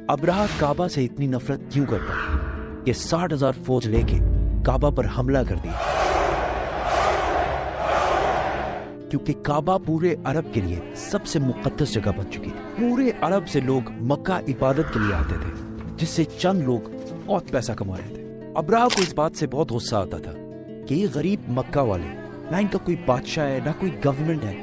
ابراہ کعبہ سے اتنی نفرت کیوں کرتا کہ 60,000 فوج لے کے کعبہ پر حملہ کر دیا؟ کیونکہ کعبہ پورے عرب کے لیے سب سے مقدس جگہ بن چکی تھی. پورے عرب سے لوگ مکہ عبادت کے لیے آتے تھے، جس سے چند لوگ بہت پیسہ کما رہے تھے. ابراہ کو اس بات سے بہت غصہ آتا تھا کہ یہ غریب مکہ والے، نہ ان کا کوئی بادشاہ ہے نہ کوئی گورنمنٹ ہے،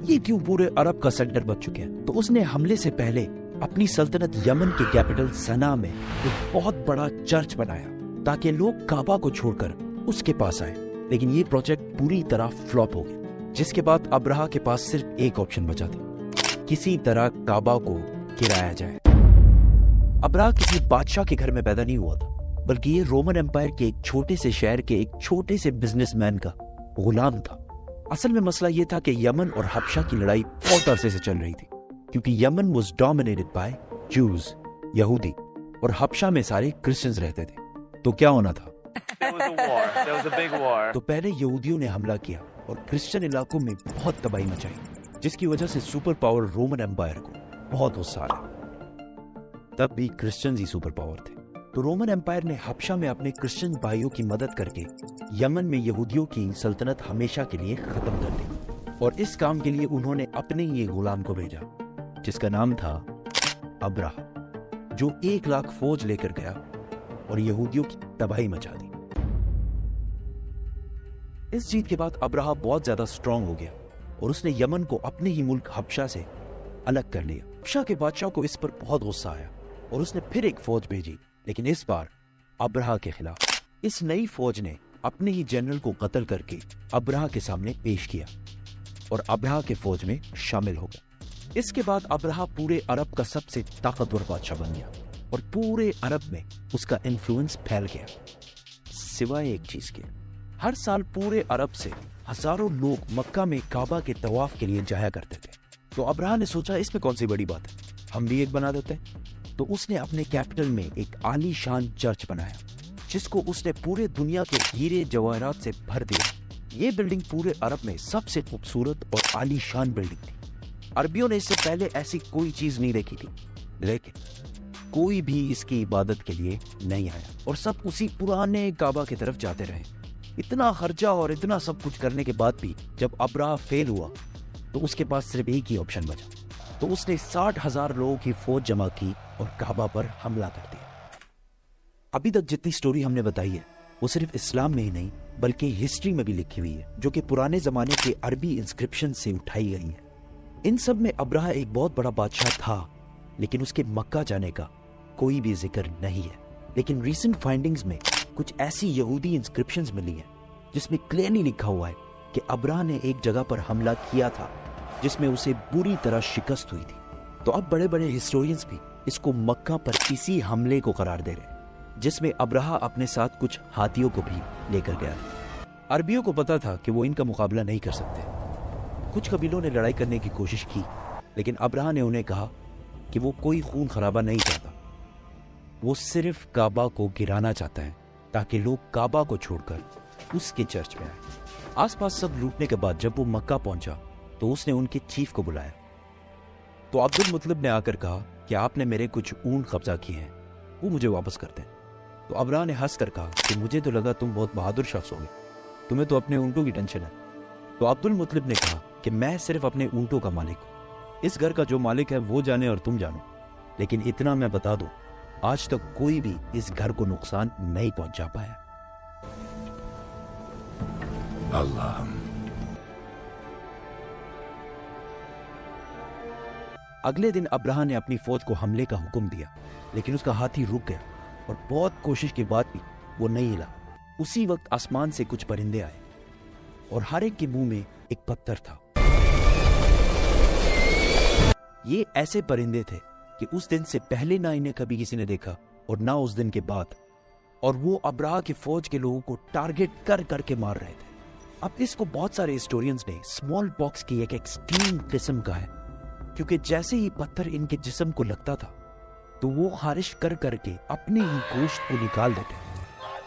یہ کیوں پورے عرب کا سینٹر بن چکے ہیں. تو اس نے حملے سے پہلے اپنی سلطنت یمن کے کیپٹل سنا میں ایک بہت بڑا چرچ بنایا تاکہ لوگ کعبہ کو چھوڑ کر اس کے پاس آئے. لیکن یہ پروجیکٹ پوری طرح فلاپ ہو گیا، جس کے بعد ابراہ کے پاس صرف ایک آپشن بچا تھا، کسی طرح کعبہ کو گرایا جائے. ابراہ کسی بادشاہ کے گھر میں پیدا نہیں ہوا تھا، بلکہ یہ رومن امپائر کے ایک چھوٹے سے شہر کے ایک چھوٹے سے بزنس مین کا غلام تھا. اصل میں مسئلہ یہ تھا کہ یمن اور حبشہ کی لڑائی بہت عرصے سے چل رہی تھی، کیونکہ یمن واز ڈومینیٹڈ بائی جوز، یہودی، اور حبشہ میں سارے کرسچنز رہتے تھے. تو کیا ہونا تھا؟ تو پہلے یہودیوں نے حملہ کیا اور کرسچن علاقوں میں بہت تباہی مچائی، جس کی وجہ سے سپر پاور رومن امپائر کو بہت غصہ آیا. تب بھی کرسچنز ہی سپر پاور تھے، تو رومن امپائر نے حبشہ میں اپنے کرسچن بھائیوں کی مدد کر کے یمن میں یہودیوں کی سلطنت ہمیشہ کے لیے ختم کر دی. اور اس کام کے لیے انہوں نے اپنے ہی غلام کو بھیجا، جس کا نام تھا ابراہ، جو 1,00,000 فوج لے کر گیا اور یہودیوں کی تباہی مچا دی. اس جیت کے بعد ابراہ بہت زیادہ سٹرونگ ہو گیا اور اس نے یمن کو اپنے ہی ملک حبشہ سے الگ کر لیا. حبشہ کے بادشاہ کو اس پر بہت غصہ آیا اور اس نے پھر ایک فوج بھیجی، لیکن اس بار ابراہ کے خلاف. اس نئی فوج نے اپنے ہی جنرل کو قتل کر کے ابراہ کے سامنے پیش کیا اور ابراہ کے فوج میں شامل ہو گیا. اس کے بعد ابراہ پورے عرب کا سب سے طاقتور بادشاہ بن گیا اور پورے عرب میں اس کا انفلوئنس پھیل گیا. سوائے ایک چیز کے، ہر سال پورے عرب سے ہزاروں لوگ مکہ میں کعبہ کے طواف کے لیے جایا کرتے تھے. تو ابراہ نے سوچا اس میں کون سی بڑی بات ہے، ہم بھی ایک بنا دیتے ہیں. تو اس نے اپنے کیپٹل میں ایک عالی شان چرچ بنایا، جس کو اس نے پورے دنیا کے ہیرے جواہرات سے بھر دیا. یہ بلڈنگ پورے عرب میں سب سے خوبصورت اور عالی شان بلڈنگ تھی. عربیوں نے اس سے پہلے ایسی کوئی چیز نہیں دیکھی تھی، لیکن کوئی بھی اس کی عبادت کے لیے نہیں آیا اور سب اسی پرانے کعبہ کی طرف جاتے رہے. اتنا خرچہ اور اتنا سب کچھ کرنے کے بعد بھی جب ابراہ فیل ہوا تو اس کے پاس صرف ایک ہی آپشن بچا. تو اس نے 60,000 لوگوں کی فوج جمع کی اور کعبہ پر حملہ کر دیا. ابھی تک جتنی سٹوری ہم نے بتائی ہے وہ صرف اسلام میں ہی نہیں بلکہ ہسٹری میں بھی لکھی ہوئی ہے، جو کہ پرانے زمانے کے عربی انسکرپشن سے اٹھائی گئی ہے. ان سب میں ابراہ ایک بہت بڑا بادشاہ تھا، لیکن اس کے مکہ جانے کا کوئی بھی ذکر نہیں ہے. لیکن ریسنٹ فائنڈنگز میں کچھ ایسی یہودی انسکرپشنز ملی ہیں جس میں کلیئرلی لکھا ہوا ہے کہ ابراہ نے ایک جگہ پر حملہ کیا تھا جس میں اسے بری طرح شکست ہوئی تھی. تو اب بڑے بڑے ہسٹورینز بھی اس کو مکہ پر اسی حملے کو قرار دے رہے ہیں، جس میں ابراہ اپنے ساتھ کچھ ہاتھیوں کو بھی لے کر گیا تھا. عربیوں کو پتا تھا کہ وہ ان کا مقابلہ نہیں کر سکتے. کچھ قبیلوں نے لڑائی کرنے کی کوشش کی، لیکن ابراہ نے انہیں کہا کہ وہ کوئی خون خرابہ نہیں چاہتا، وہ صرف کعبہ کو گرانا چاہتا ہے تاکہ لوگ کعبہ کو چھوڑ کر اس کے چرچ میں آئے. آس پاس سب لوٹنے کے بعد جب وہ مکہ پہنچا تو اس نے ان کے چیف کو بلایا. تو عبد المطلب نے آ کر کہا کہ آپ نے میرے کچھ اونٹ قبضہ کیے ہیں، وہ مجھے واپس کر دیں. تو ابراہ نے ہنس کر کہا کہ مجھے تو لگا تم بہت بہادر شخص ہوگے، تمہیں تو اپنے اونٹوں کی ٹینشن ہے. تو عبد المطلب نے کہا کہ میں صرف اپنے اونٹوں کا مالک ہوں، اس گھر کا جو مالک ہے وہ جانے اور تم جانو. لیکن اتنا میں بتا دوں، آج تک کوئی بھی اس گھر کو نقصان نہیں پہنچا پایا. اللہ. اگلے دن ابراہ نے اپنی فوج کو حملے کا حکم دیا، لیکن اس کا ہاتھی رک گیا اور بہت کوشش کے بعد بھی وہ نہیں ہلا. اسی وقت آسمان سے کچھ پرندے آئے اور ہر ایک کے منہ میں ایک پتھر تھا. یہ ایسے پرندے تھے کہ اس دن سے پہلے نہ انہیں کبھی کسی نے دیکھا اور نہ اس دن کے بعد، اور وہ ابراہ کی فوج کے لوگوں کو ٹارگٹ کر کر کے مار رہے تھے. اب اس کو بہت سارے ہسٹورینز نے اسمال باکس کی ایک ایکسٹریم قسم کا ہے، کیونکہ جیسے ہی پتھر ان کے جسم کو لگتا تھا تو وہ خارش کر کر کے اپنے ہی گوشت کو نکال دیتے،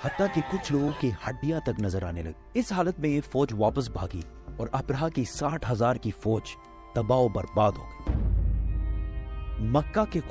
حتیٰ کہ کچھ لوگوں کی ہڈیاں تک نظر آنے لگی. اس حالت میں یہ فوج واپس بھاگی اور ابراہ کی 60,000 کی فوج تباہ و برباد ہو گئی. مکہ کے